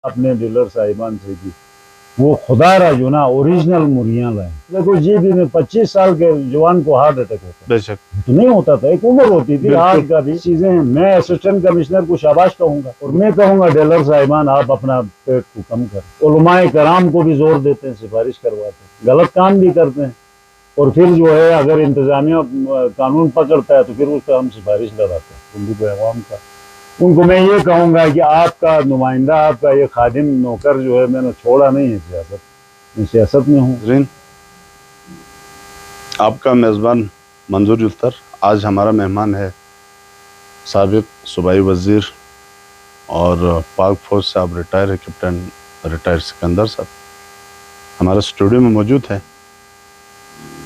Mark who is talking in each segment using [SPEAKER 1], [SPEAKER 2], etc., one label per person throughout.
[SPEAKER 1] अपने डीलर साहिबान से कि वो खुदारा जो ना ओरिजिनल मुर्गियां लाए। देखो जीबी में 25 साल के जवान को हार्ट अटैक होता है,
[SPEAKER 2] बेशक
[SPEAKER 1] तो नहीं होता था, एक उम्र होती थी। आज का भी चीजें हैं। मैं असिस्टेंट कमिश्नर को शाबाश कहूंगा और मैं कहूंगा डीलर साहिबान आप अपना पेट को कम करें। उलमाए कराम को भी जोर देते हैं, सिफारिश करवाते हैं, गलत काम भी करते हैं, और फिर जो है अगर इंतजामिया कानून पकड़ता है तो फिर उसका हम सिफारिश लगाते हैं उनको अवाम का। उनको मैं ये कहूँगा कि आपका नुमाइंदा, आपका ये खादिम नौकर जो है, मैंने छोड़ा नहीं है सियासत, मैं सियासत में हूँ।
[SPEAKER 2] आपका मेज़बान मंजूर अख्तर आज हमारा मेहमान है, साबिक सूबाई वज़ीर और पाक फौज से आप रिटायर है, कैप्टन रिटायर सिकंदर साहब हमारे स्टूडियो में मौजूद है।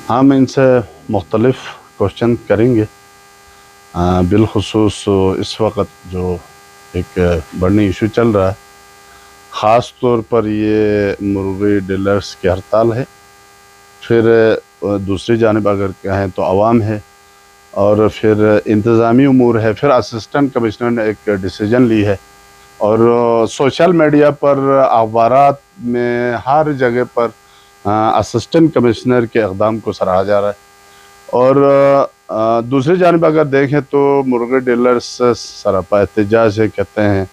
[SPEAKER 2] हम इनसे मुख्तलिफ क्वेश्चन करेंगे, बिलखुसूस इस वक्त जो एक बर्निंग इशू चल रहा है, ख़ास तौर पर ये मुर्गी डीलर्स की हड़ताल है, फिर दूसरी जानिब अगर कहें तो अवाम है, और फिर इंतज़ामी उमूर है, फिर असिस्टेंट कमिश्नर ने एक डिसीजन ली है, और सोशल मीडिया पर अखबारात में हर जगह पर असिस्टेंट कमिश्नर के इक़दाम को सराहा जा रहा है। और दूसरी जानिब अगर देखें तो मुर्गी डीलर्स सरापा एहतजाज है, कहते हैं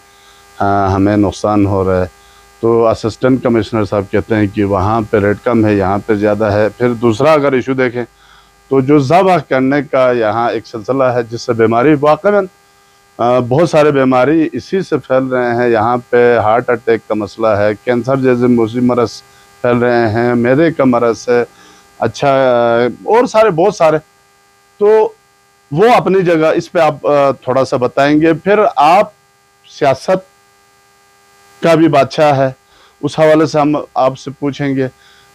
[SPEAKER 2] हमें नुकसान हो रहा है, तो असिस्टेंट कमिश्नर साहब कहते हैं कि वहाँ पे रेट कम है, यहाँ पे ज़्यादा है। फिर दूसरा अगर इशू देखें तो जो ज़बह करने का यहाँ एक सिलसिला है, जिससे बीमारी वाक़ई बहुत सारे बीमारी इसी से फैल रहे हैं। यहाँ पे हार्ट अटैक का मसला है, कैंसर जैसे मौसमी मरज़ फैल रहे हैं, मैदे का मरज़ है, अच्छा और सारे बहुत सारे। तो वो अपनी जगह, इस पे आप थोड़ा सा बताएंगे। फिर आप सियासत का भी बादशाह है, उस हवाले से हम आपसे पूछेंगे,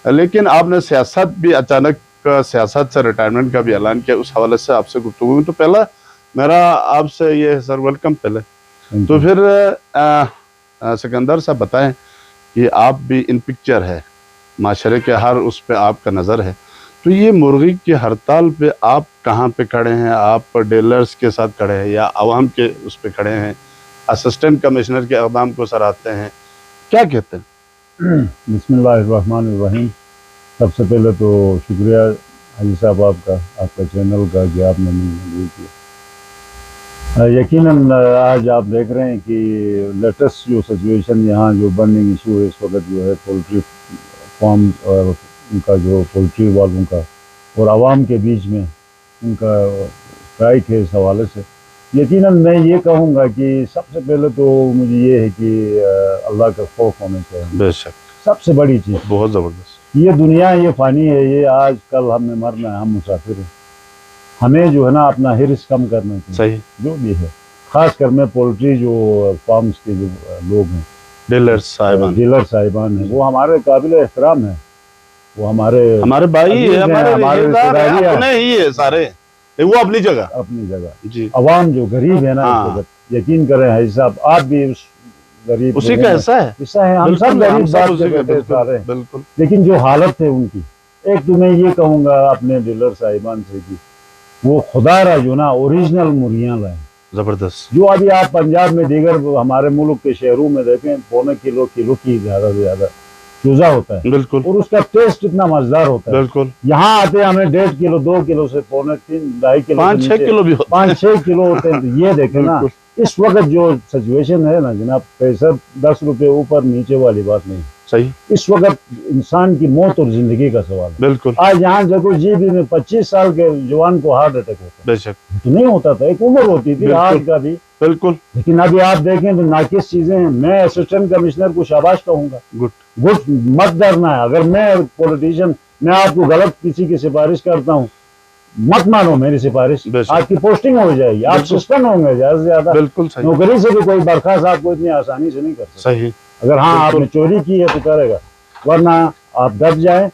[SPEAKER 2] लेकिन आपने सियासत भी अचानक सियासत से रिटायरमेंट का भी ऐलान किया, उस हवाले से आपसे गुफ्तगू। तो पहला मेरा आपसे ये है सर, वेलकम पहले। तो फिर सिकंदर साहब बताएं कि आप भी इन पिक्चर है, माशरे के हर उस पे आपका नज़र है, तो ये मुर्गी की हड़ताल पे आप कहाँ पे खड़े हैं? आप डीलर्स के साथ खड़े हैं या आवाम के उस पे खड़े हैं? असिस्टेंट कमिश्नर के इक़दाम को सराहते हैं, क्या कहते हैं?
[SPEAKER 1] बिस्मिल्लाहिर्रहमानिर्रहीम। सबसे पहले तो शुक्रिया हाजी साहब आपका चैनल का कि आपने मुझे किया। यकीनन आज आप देख रहे हैं कि लेटेस्ट जो सिचुएशन यहाँ जो बर्निंग इशू है इस वक्त जो है, पोल्ट्री फार्म और उनका जो पोल्ट्री वालों का और आवाम के बीच में उनका स्ट्राइक है, इस हवाले से यकीनन मैं ये कहूँगा कि सबसे पहले तो मुझे ये है कि अल्लाह का खौफ होना चाहिए।
[SPEAKER 2] बेशक
[SPEAKER 1] सबसे बड़ी चीज़,
[SPEAKER 2] बहुत ज़बरदस्त।
[SPEAKER 1] ये दुनिया ये फ़ानी है, ये आज कल हमने मरना है, हम मुसाफिर हैं। हमें जो है ना अपना हिर्स कम करना चाहिए,
[SPEAKER 2] सही
[SPEAKER 1] जो भी है। ख़ास कर में पोल्ट्री जो फार्म्स के जो लोग हैं,
[SPEAKER 2] डीलर साहिबान
[SPEAKER 1] हैं, वो हमारे काबिल एहतराम है, वो हमारे
[SPEAKER 2] भाई है, हमारे रिश्तेदार ही है सारे, वो अपनी जगह
[SPEAKER 1] जी। अवाम जो गरीब है ना, इस वक्त यकीन करें हाजी साहब, आप भी उस गरीब
[SPEAKER 2] उसी का हिस्सा है,
[SPEAKER 1] हम सब गरीब सारे, बिल्कुल। लेकिन जो हालत है उनकी, एक तो मैं ये कहूँगा अपने डीलर साहिबान से कि वो खुदारा जो ना ओरिजिनल मुर्गियाँ लाएं,
[SPEAKER 2] जबरदस्त।
[SPEAKER 1] जो अभी आप पंजाब में दीगर हमारे मुल्क के शहरों में देखें, पौने किलो की ज़्यादा से ज़्यादा चूजा होता है, बिल्कुल, और उसका टेस्ट इतना मजेदार होता है, बिल्कुल। यहाँ आते हैं हमें 1.5 किलो 2 किलो से पौने 3-2.5 किलो
[SPEAKER 2] 5-6 किलो भी
[SPEAKER 1] 5-6 किलो होते हैं। तो ये देखें ना, इस वक्त जो सिचुएशन है ना जनाब, पैसा 10 रुपए ऊपर नीचे वाली बात नहीं, सही। इस वक्त इंसान की मौत और जिंदगी का सवाल है, बिल्कुल। आज यहाँ देखो जीबी में 25 साल के जवान को हार्ट अटैक होता है, बेशक, तो नहीं होता था, एक उम्र होती थी आज का भी, बिल्कुल। लेकिन अभी आप देखें तो नाकिस चीजें हैं। मैं असिस्टेंट कमिश्नर को शाबाश कहूंगा, गुड मत डरना है। अगर मैं पॉलिटिशियन, मैं आपको गलत किसी की सिफारिश करता हूँ, मत मानो मेरी सिफारिश, आपकी पोस्टिंग हो जाएगी, आप सस्पेंड होंगे ज्यादा से ज्यादा, बिल्कुल। नौकरी से भी कोई बर्खास्त आपको इतनी आसानी से नहीं कर सकता, सही। अगर हाँ आपने चोरी की है तो करेगा, वरना आप दब जाएं।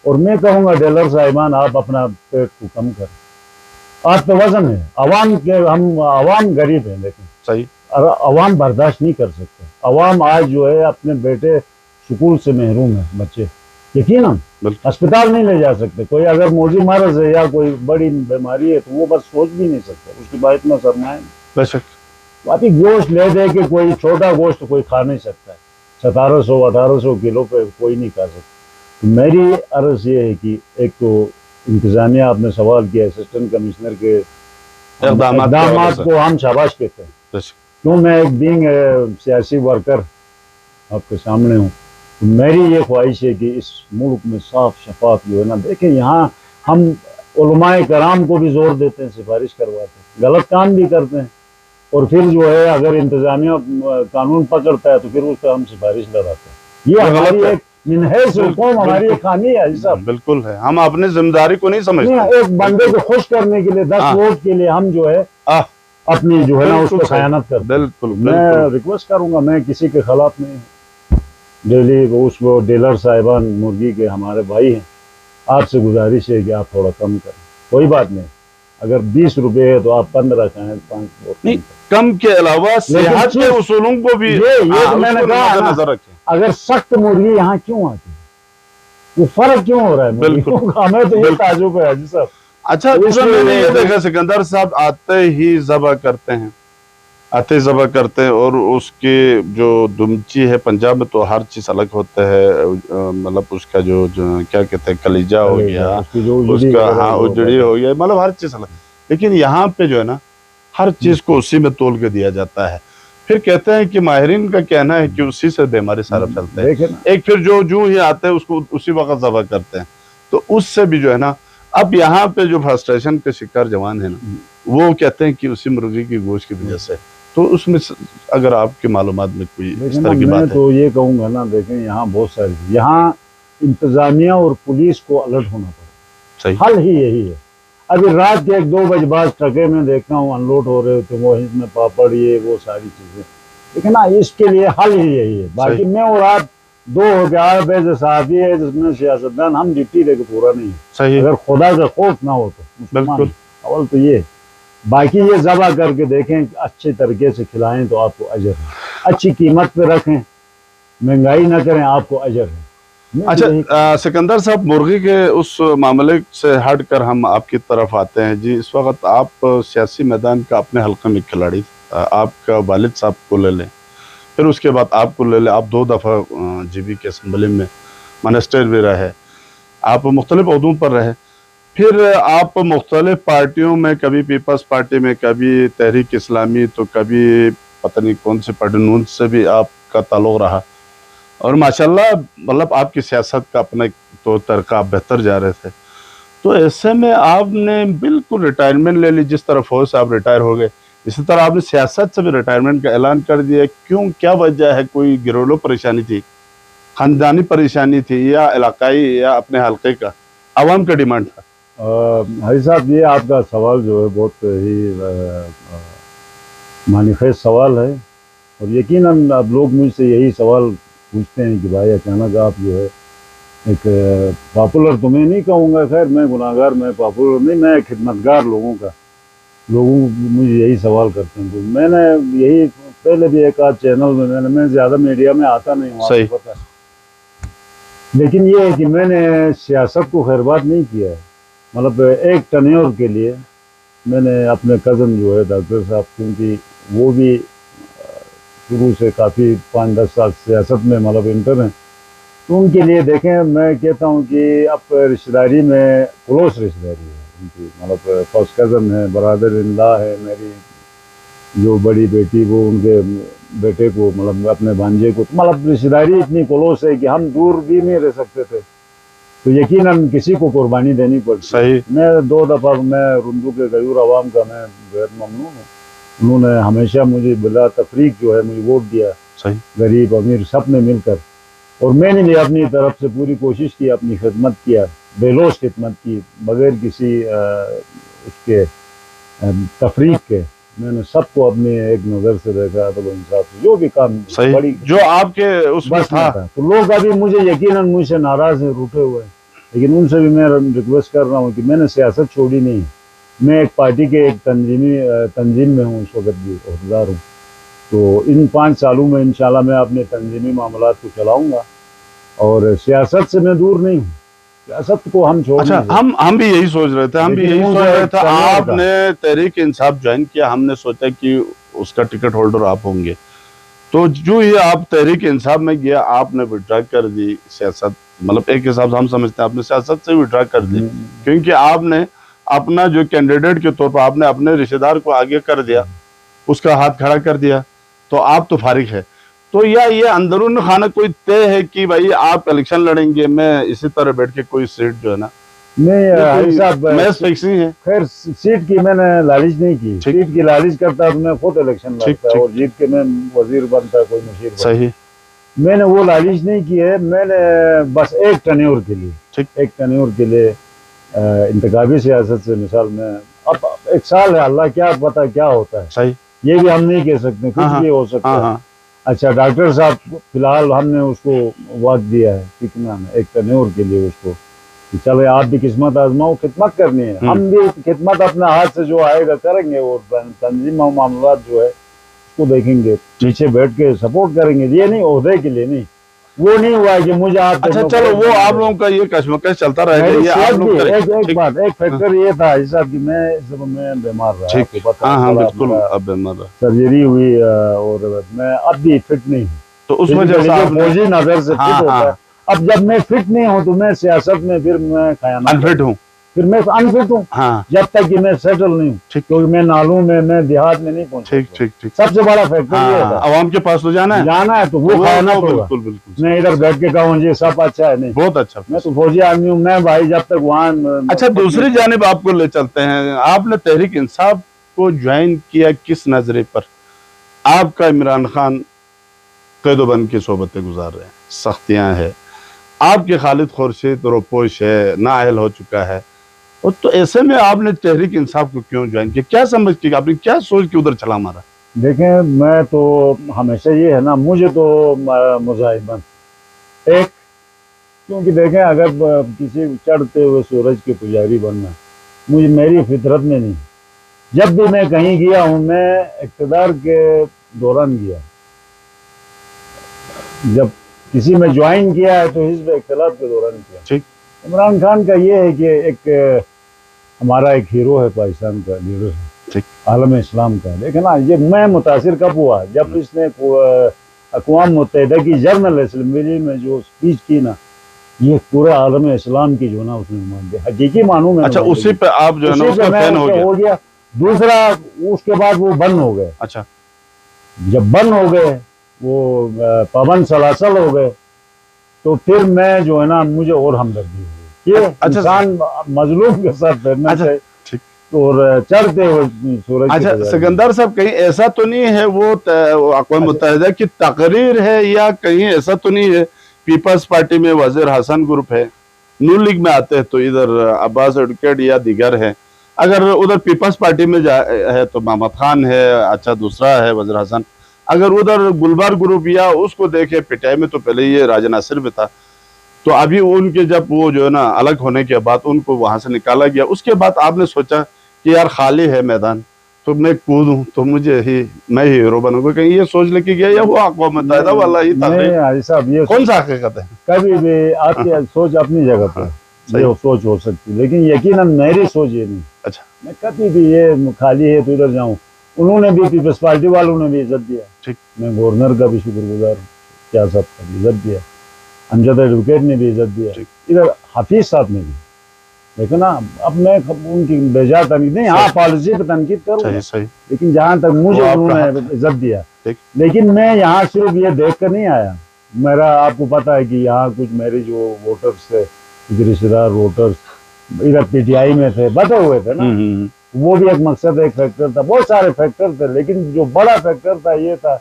[SPEAKER 1] और मैं कहूँगा डीलर साहिबान आप अपना पेट को कम करें, आप तो वजन है अवाम के, हम अवाम गरीब हैं, लेकिन सही अवाम बर्दाश्त नहीं कर सकते। अवाम आज जो है अपने बेटे स्कूल से महरूम है, बच्चे यकीनन अस्पताल नहीं ले जा सकते। कोई अगर मौजी मरज है या कोई बड़ी बीमारी है तो वो बस सोच भी नहीं सकते, उसके बाद इतना सरमाया बेशक। बाकी गोश्त ले दे के कोई छोटा गोश्त कोई खा नहीं सकता है, 1700-1800 किलो पे कोई नहीं खा सकता। तो मेरी अर्ज ये है कि एक तो इंतजामिया, आपने सवाल किया असिस्टेंट कमिश्नर के इक़दामात को हम शाबाश कहते हैं, क्यों मैं एक बीइंग सियासी वर्कर आपके सामने हूँ। तो मेरी ये ख्वाहिश है कि इस मुल्क में साफ शफाफ जो है ना, देखें यहाँ हम उलमाए कराम को भी जोर देते हैं, सिफारिश करवाते हैं, गलत काम भी करते हैं, और फिर जो है अगर इंतजामिया कानून पकड़ता है तो फिर उस पर हम सिफारिश लगाते हैं। ये हमारी एक मिनहज हुकूम, हमारी एक खामी है साहब।
[SPEAKER 2] बिल्कुल है, हम अपनी जिम्मेदारी को नहीं समझते।
[SPEAKER 1] एक बंदे को खुश करने के लिए 10 वोट के लिए हम जो है अपनी जो है ना उसको खयानत करते।
[SPEAKER 2] बिल्कुल,
[SPEAKER 1] मैं रिक्वेस्ट करूंगा, मैं किसी के खिलाफ नहीं हूँ। डेली वो डीलर साहिबान मुर्गी के हमारे भाई हैं, आपसे गुजारिश है कि आप थोड़ा कम करें। कोई बात नहीं, अगर 20 रुपए है तो आप 15 खाएं, 5 वोट
[SPEAKER 2] नहीं, कम के अलावा सेहत के उसूलों को भी
[SPEAKER 1] ये तो मैंने कहा
[SPEAKER 2] नजर रखें।
[SPEAKER 1] अगर सख्त मुर्गी यहाँ क्यों आती है, वो फर्क क्यों हो रहा है?
[SPEAKER 2] बिल्कुल,
[SPEAKER 1] हमें तो ये ताजुब है जी साहब।
[SPEAKER 2] अच्छा, मैंने ये देखा सिकंदर साहब आते ही ज़बह करते हैं, और उसके जो दुमची है पंजाब में तो हर चीज अलग होता है, मतलब उसका जो क्या कहते हैं, कलीजा हो गया, उसका हाँ उजड़ी हो गया, मतलब हर चीज अलग। लेकिन यहाँ पे जो है ना हर चीज को उसी में तोल के दिया जाता है। फिर कहते हैं कि माहिरीन का कहना है कि उसी से बीमारी सारा फैलता है। एक फिर जो ही आते हैं उसको उसी वक्त ज़बह करते हैं, तो उससे भी जो है ना, अब यहाँ पे जो फ्रस्ट्रेशन के शिकार जवान है ना, वो कहते हैं कि उसी मुर्गी की गोश्त की वजह से। तो उसमें अगर आपके मालूमात में कोई इस तरह की बात है
[SPEAKER 1] तो ये कहूँगा ना, देखें यहाँ बहुत सारी, यहाँ इंतजामिया और पुलिस को अलर्ट होना पड़ेगा। हल ही यही है। अभी रात के 1-2 बजे बाद ट्रके में देखता हूँ अनलोड हो रहे होते, वो इसमें पापड़ ये वो सारी चीजें, लेकिन ना इसके लिए हल ही यही है। बाकी मैं और आप 2 बजे साथी है जिसमें सियासतदान, हम ड्यूटी लेके पूरा नहीं है। अगर खुदा का खौफ ना हो तो बिल्कुल अवल तो ये, बाकी ये ज़बह करके देखें, अच्छे तरीके से खिलाएं तो आपको अजर है, अच्छी कीमत पे रखें, महंगाई ना करें, आपको अजर है।
[SPEAKER 2] अच्छा सिकंदर साहब, मुर्गी के उस मामले से हट कर हम आपकी तरफ आते हैं जी। इस वक्त आप सियासी मैदान का अपने हल्के में खिलाड़ी, आपका वालिद साहब को ले लें, फिर उसके बाद आपको ले लें, आप 2 दफ़ा GB के असम्बली में मिनिस्टर भी रहे, आप मुख्तलिफ ओहदों पर रहे, फिर आप मुख्तलिफ पार्टियों में, कभी पीपल्स पार्टी में, कभी तहरीक इस्लामी, तो कभी पता नहीं कौन सी पार्टी, नून से भी आपका ताल्लुक़ रहा, और माशाल्लाह मतलब आपकी सियासत का अपना तो तरीका आप बेहतर जा रहे थे। तो ऐसे में आपने बिल्कुल रिटायरमेंट ले ली, जिस तरह फौज से आप रिटायर हो गए, इसी तरह आपने सियासत से भी रिटायरमेंट का ऐलान कर दिया। क्यों, क्या वजह है? कोई घरेलू परेशानी थी, ख़ानदानी परेशानी थी, या इलाकाई, या अपने हल्के का आवाम का डिमांड था?
[SPEAKER 1] हाजी साहब, ये आपका सवाल जो है बहुत ही मानीखेज सवाल है, और यकीनन अब लोग मुझसे यही सवाल पूछते हैं कि भाई अचानक आप जो है एक पॉपुलर, तो मैं नहीं कहूँगा, खैर मैं गुनाहगार, मैं पॉपुलर नहीं, मैं खिदमतगार लोगों मुझे यही सवाल करते हैं। तो मैंने यही पहले भी एक आध चैनल में मैं ज़्यादा मीडिया में आता नहीं हूँ, आपको पता है, लेकिन ये है कि मैंने सियासत को खैरबाद नहीं किया है। मतलब एक टन्योर के लिए मैंने अपने कज़न जो है डॉक्टर साहब, क्योंकि वो भी शुरू से काफ़ी 5-10 साल सियासत में मतलब इंटर हैं, तो उनके लिए देखें, मैं कहता हूँ कि अब रिश्तेदारी में क्लोज रिश्तेदारी है उनकी, मतलब फर्स्ट कज़न है, बरादर इनला है मेरी जो बड़ी बेटी, वो उनके बेटे को, मतलब अपने भांजे को, तो मतलब रिश्तेदारी इतनी क्लोज है कि हम दूर भी नहीं रह सकते थे। तो यकीनन किसी को कुर्बानी देनी पड़ती।
[SPEAKER 2] सही।
[SPEAKER 1] मैं 2 दफ़ा मैं रुंदू के गयूर अवाम का मैं बेहद ममनून हूँ, उन्होंने हमेशा मुझे बिला तफरीक जो है मुझे वोट दिया। सही। गरीब अमीर सब ने मिलकर, और मैंने भी अपनी तरफ से पूरी कोशिश की, अपनी खिदमत किया, बेलोस खिदमत की, बगैर किसी उसके तफरीक के। मैंने सबको अपनी एक नज़र से देखा, तो इंसाफ से जो भी काम
[SPEAKER 2] बड़ी जो आपके उसमें था,
[SPEAKER 1] तो लोग अभी मुझे यकीनन मुझसे नाराज़ हैं, रूठे हुए हैं, लेकिन उनसे भी मैं रिक्वेस्ट कर रहा हूँ कि मैंने सियासत छोड़ी नहीं। मैं एक पार्टी के एक तंजीम में हूँ, इस वक्त भी अहदेदार हूँ। तो इन 5 सालों में इंशाल्लाह मैं अपने तंजीमी मामलात को चलाऊँगा, और सियासत से मैं दूर नहीं हूँ, सियासत को हम छोड़।
[SPEAKER 2] अच्छा, हम भी यही सोच रहे थे, आपने तहरीक इंसाफ ज्वाइन किया, हमने सोचा कि उसका टिकट होल्डर आप होंगे, تو جو یہ آپ تحریک انصاف میں گیا، آپ نے وڈرا کر دی سیاست، مطلب ایک حساب سے ہم سمجھتے ہیں آپ نے سیاست سے وڈرا کر دی، کیونکہ آپ نے اپنا جو کینڈیڈیٹ کے طور پر آپ نے اپنے رشتہ دار کو آگے کر دیا، اس کا ہاتھ کھڑا کر دیا، تو آپ تو فارغ ہے. تو یا یہ اندرون خانہ کوئی طے ہے کہ بھائی آپ الیکشن لڑیں گے، میں اسی طرح بیٹھ کے کوئی سیٹ جو ہے نا
[SPEAKER 1] نہیں صاحب،
[SPEAKER 2] ہے
[SPEAKER 1] خیر سیٹ کی میں نے لالچ نہیں کی. سیٹ کی لالچ کرتا تو میں خود الیکشن لڑتا اور جیت کے میں وزیر بنتا، کوئی مشیر بنتا.
[SPEAKER 2] صحیح.
[SPEAKER 1] میں نے وہ لالچ نہیں کی ہے. میں نے بس ایک ٹینیور کے لیے انتخابی سیاست سے، مثال میں اب 1 سال ہے، اللہ کیا پتہ کیا ہوتا ہے.
[SPEAKER 2] صحیح.
[SPEAKER 1] یہ بھی ہم نہیں کہہ سکتے، کچھ بھی ہو سکتا ہے. اچھا ڈاکٹر صاحب فی الحال ہم نے اس کو وقت دیا ہے کتنا ہے، ایک ٹینیور کے لیے اس کو، چلے آپ بھی قسمت آزماؤ، خدمت کرنی ہے. ہم بھی خدمت اپنے ہاتھ سے جو آئے گا کریں گے، اور تنظیم و معاملات جو ہے اس کو دیکھیں گے، پیچھے بیٹھ کے سپورٹ کریں گے. یہ نہیں عہدے کے لیے نہیں، وہ نہیں ہوا ہے کہ مجھے آپ.
[SPEAKER 2] اچھا چلو، وہ آپ لوگوں کا یہ کشمکش چلتا رہے گا.
[SPEAKER 1] ایک بات، ایک فیکٹر یہ تھا صاحب کہ میں بیمار رہا.
[SPEAKER 2] ہاں بالکل، اب بیمار رہا،
[SPEAKER 1] سرجری ہوئی، اور میں اب بھی فٹ نہیں ہوں.
[SPEAKER 2] تو اس وجہ سے
[SPEAKER 1] فوجی نظر سے فٹ ہوتا ہے. اب جب میں فٹ نہیں ہوں تو میں سیاست میں پھر میں
[SPEAKER 2] انفٹ ہوں،
[SPEAKER 1] پھر میں انفٹ ہوں جب تک کہ میں سیٹل نہیں ہوں، کیونکہ میں نالوں میں دیہات میں نہیں پہنچا. سب سے بڑا فیکٹر یہ ہے.
[SPEAKER 2] عوام کے پاس تو جانا ہے
[SPEAKER 1] تو وہ کھانا ہوگا. میں ادھر بیٹھ کے کہوں جی سب اچھا ہے، نہیں، بہت اچھا. میں تو فوجی آدمی ہوں، میں بھائی جب تک وہاں.
[SPEAKER 2] اچھا دوسری جانب آپ کو لے چلتے ہیں. آپ نے تحریک انصاف کو جوائن کیا کس نظرے پر؟ آپ کا عمران خان قید و بند کی صحبتیں گزار رہے ہیں، سختیاں ہیں، آپ کے خالد خورشید روپوش ہے، نااہل ہو چکا ہے، اور تو ایسے میں آپ نے تحریک انصاف کو کیوں جوائن کیا؟ کیا سمجھ کے، آپ نے کیا سوچ کے ادھر چلا مارا؟
[SPEAKER 1] دیکھیں میں تو ہمیشہ یہ ہے نا، مجھے تو مذاہباً ایک، کیونکہ دیکھیں اگر کسی چڑھتے ہوئے سورج کے پجاری بننا مجھے میری فطرت میں نہیں. جب بھی میں کہیں گیا ہوں میں اقتدار کے دوران گیا، جب کسی میں جوائن کیا ہے تو حزب اختلاف کے دوران کیا. عمران خان کا یہ ہے کہ ایک ہمارا ایک ہیرو ہے، پاکستان کا لیڈر ہے، عالم اسلام کا. لیکن یہ میں متاثر کب ہوا جب اس نے اقوام متحدہ کی جنرل اسمبلی میں جو سپیچ کی نا، یہ پورے عالم اسلام کی جو نا اس نے حقیقی معنوں میں.
[SPEAKER 2] اچھا اسی پہ آپ جو ہے نا اس کا فین ہو گیا.
[SPEAKER 1] دوسرا اس کے بعد وہ بند ہو گئے.
[SPEAKER 2] اچھا
[SPEAKER 1] جب بند ہو گئے، وہ پابند سلاسل ہو گئے، تو پھر میں جو ہے نا مجھے اور ہمدردی ہوئی کہ انسان مظلوم کے ساتھ پھرنا چاہیے اور چڑھتے ہوئے سورج.
[SPEAKER 2] اچھا سکندر صاحب، کہیں ایسا تو نہیں ہے وہ اقوام متحدہ کی تقریر ہے، یا کہیں ایسا تو نہیں ہے پیپلز پارٹی میں وزیر حسن گروپ ہے، نون لیگ میں آتے ہیں تو ادھر عباس ایڈوکیٹ یا دیگر ہے، اگر ادھر پیپلز پارٹی میں ہے تو محمد خان ہے، اچھا دوسرا ہے وزیر حسن، اگر ادھر گلبار گروپ یا اس کو دیکھے پٹائی میں تو پہلے یہ راجہ ناصر بھی تھا، تو ابھی ان کے جب وہ جو ہے نا الگ ہونے کے بعد ان کو وہاں سے نکالا گیا، اس کے بعد آپ نے سوچا کہ یار خالی ہے میدان تو میں کودوں تو میں ہیرو بنوں گا، کہیں یہ سوچ لے کے گیا یا وہ اقوام متحدہ والا ہی تھا؟ کون سا حقیقت ہے؟
[SPEAKER 1] کبھی بھی آپ کی سوچ اپنی جگہ پر یہ سوچ ہو سکتی، لیکن یقیناً میری سوچ یہ نہیں.
[SPEAKER 2] اچھا
[SPEAKER 1] میں کبھی بھی یہ خالی ہے تو ادھر جاؤں. انہوں نے بھی پیپلز پارٹی والوں نے بھی عزت دیا، میں گورنر کا بھی شکر گزار ہوں، کیا صاحب کا بھی عزت دیا، امجد ایڈوکیٹ نے بھی عزت دیا، ادھر حفیظ صاحب نے بھی. لیکن اب میں ان کی بیجا تنقید نہیں، ہاں پالیسی پہ تنقید کروں، لیکن جہاں تک مجھے انہوں نے عزت دیا. لیکن میں یہاں صرف یہ دیکھ کر نہیں آیا. میرا آپ کو پتا ہے کہ یہاں کچھ میرے جو ووٹرز تھے، کچھ رشتہ دار ووٹرز ادھر پی ٹی آئی میں تھے، بٹے ہوئے تھے نا، وہ بھی ایک مقصد، ایک فیکٹر تھا. بہت سارے فیکٹر تھے، لیکن جو بڑا فیکٹر تھا یہ تھا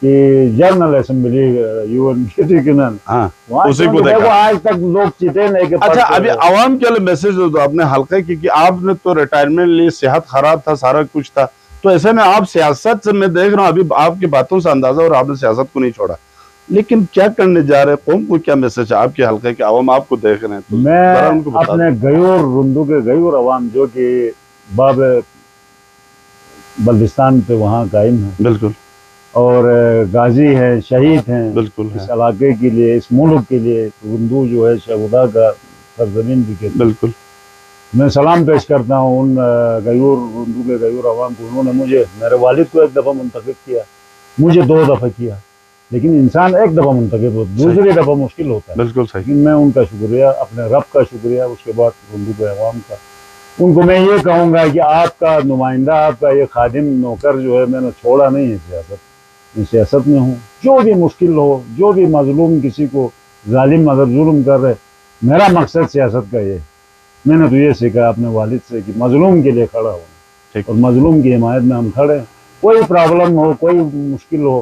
[SPEAKER 1] کہ جنرل اسمبلی یو این کی ٹکنن آج تک لوگ چیتے نہیں کہ.
[SPEAKER 2] اچھا ابھی عوام کے لیے میسج دو اپنے حلقے کی کہ آپ نے تو ریٹائرمنٹ لی، صحت خراب تھا، سارا کچھ تھا، تو ایسے میں آپ سیاست سے میں دیکھ رہا ہوں، ابھی آپ کی باتوں سے اندازہ اور آپ نے سیاست کو نہیں چھوڑا، لیکن کیا کرنے جا رہے قوم کو؟ کیا میسج ہے آپ کے حلقے کے عوام آپ کو دیکھ رہے ہیں؟ تو
[SPEAKER 1] میں اپنے غیور رندو کے غیور عوام جو کہ باب بلدستان پہ وہاں قائم ہیں،
[SPEAKER 2] بالکل،
[SPEAKER 1] اور غازی ہیں، شہید ہیں،
[SPEAKER 2] بالکل،
[SPEAKER 1] اس علاقے کے لیے، اس ملک کے لیے، رندو جو ہے شہدا کا سرزمین بھی کہتے ہیں، بالکل، میں سلام پیش کرتا ہوں ان غیور رندو کے غیور عوام کو. انہوں نے مجھے، میرے والد کو ایک دفعہ منتخب کیا مجھے 2 دفعہ کیا، لیکن انسان ایک دفعہ منتخب ہو، دوسری دفعہ مشکل ہوتا ہے.
[SPEAKER 2] بالکل صحیح.
[SPEAKER 1] لیکن میں ان کا شکریہ، اپنے رب کا شکریہ، اس کے بعد رنڈو کے عوام کا. ان کو میں یہ کہوں گا کہ آپ کا نمائندہ، آپ کا یہ خادم نوکر جو ہے، میں نے چھوڑا نہیں ہے سیاست. میں سیاست میں ہوں. جو بھی مشکل ہو، جو بھی مظلوم کسی کو ظالم اگر ظلم کر رہے، میرا مقصد سیاست کا یہ. میں نے تو یہ سیکھا اپنے والد سے کہ مظلوم کے لیے کھڑا ہونا، اور مظلوم کی حمایت میں ہم کھڑے ہیں. کوئی پرابلم ہو، کوئی مشکل ہو،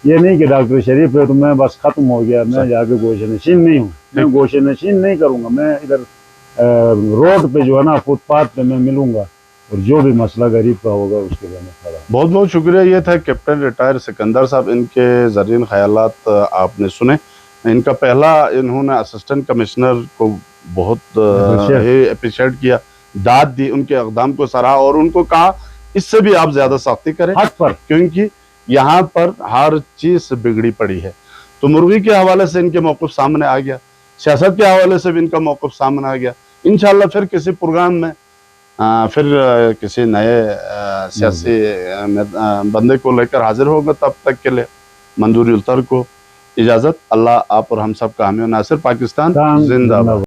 [SPEAKER 1] یہ نہیں کہ ڈاکٹر شریف ہے تو میں بس ختم ہو گیا، میں جا کے گوشے نشین نہیں ہوں. میں گوشے نشین نہیں کروں گا. میں ادھر روڈ پہ جو ہے نا، فٹ پاتھ پہ میں ملوں گا، اور جو بھی مسئلہ غریب کا ہوگا اس کے لیے میں کھڑا ہوں.
[SPEAKER 2] بہت بہت شکریہ. یہ تھا کیپٹن ریٹائر سکندر صاحب. ان کے زرین خیالات آپ نے سنے. ان کا پہلا، انہوں نے اسسٹنٹ کمشنر کو بہت اپریشیٹ کیا، داد دی، ان کے اقدام کو سراہا، اور ان کو کہا اس سے بھی آپ زیادہ سختی کریں،
[SPEAKER 1] حق پر،
[SPEAKER 2] کیونکہ یہاں پر ہر چیز بگڑی پڑی ہے. تو مرغی کے حوالے سے ان کے موقف سامنے آ گیا، سیاست کے حوالے سے بھی ان کا موقف سامنے آ گیا. انشاءاللہ پھر کسی پروگرام میں پھر کسی نئے سیاسی بندے کو لے کر حاضر ہوگا. تب تک کے لیے منظوری الطر کو اجازت. اللہ آپ اور ہم سب کا حامی و ناصر. پاکستان زندہ باد.